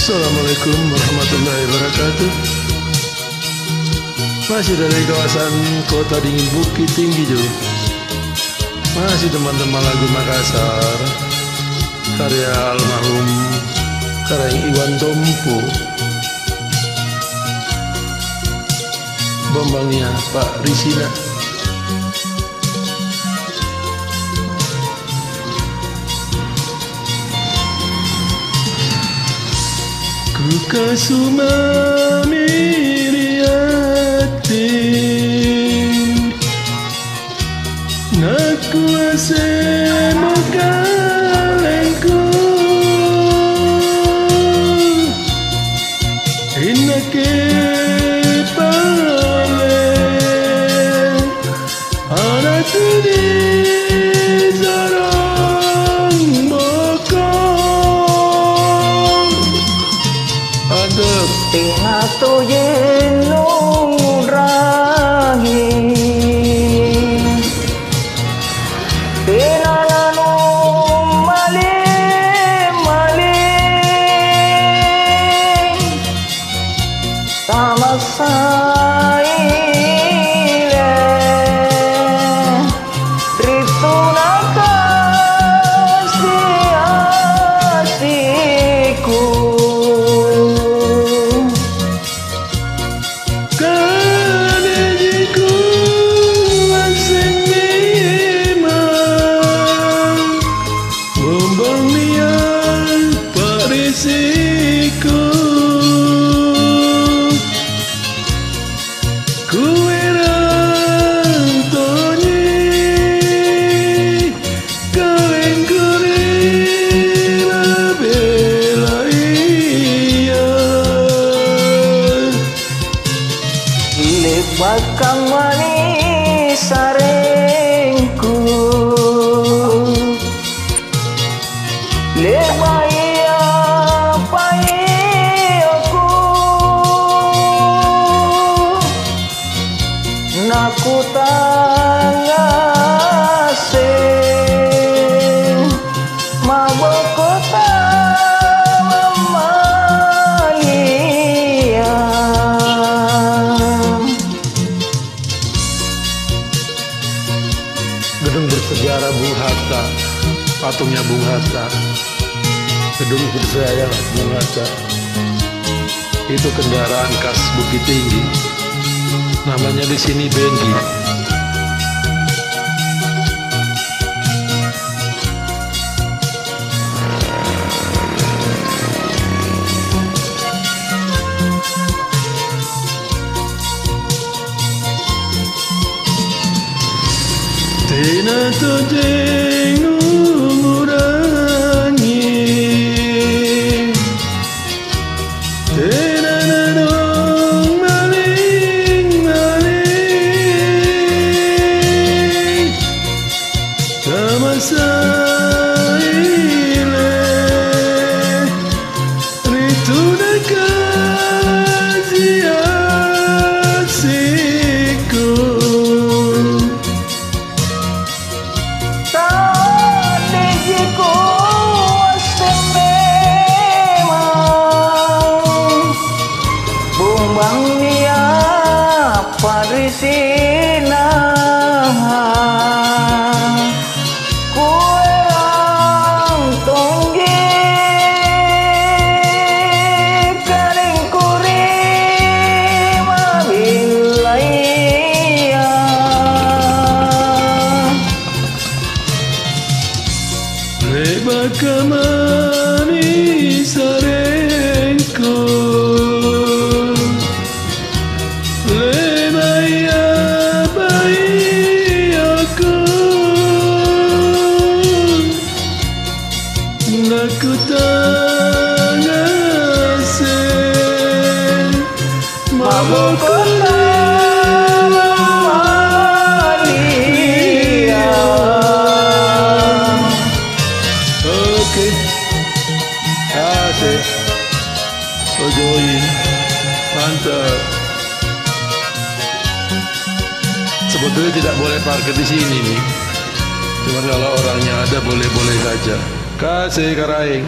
Assalamualaikum warahmatullahi wabarakatuh. Masih dari kawasan Kota Dingin Bukit Tinggi Jo. Masih teman-teman lagu Makassar, karya almarhum Karang Iwan Tompo. Bombangnya Pak Risina. Ku kasumami riati naku asemo kalengku inake pale anatu di Pihato yenong rahim Pinananong maling-maling Sama saile Rito na kasih-asiku Bakang manis sarengku Lebay apai aku Naku tangase Mabokota Gedung bersejarah Bung Hatta, patungnya Bung Hatta, gedung bersejarah Bung Hatta, itu kendaraan khas Bukit Tinggi, namanya di sini Bengi. Tena tojeng umurangi Tena nanong maling-maling Sama saile Ritu na kasih asiku Parisina kurang tonggi karing kuri mabilaya Leba kamani sarengko Naku tangase Mabokota malia Oke, asik, ojoin, mantap. Sebetulnya tidak boleh parkir di sini nih. Cuma kalau orangnya ada boleh-boleh saja. Kasih Karaing.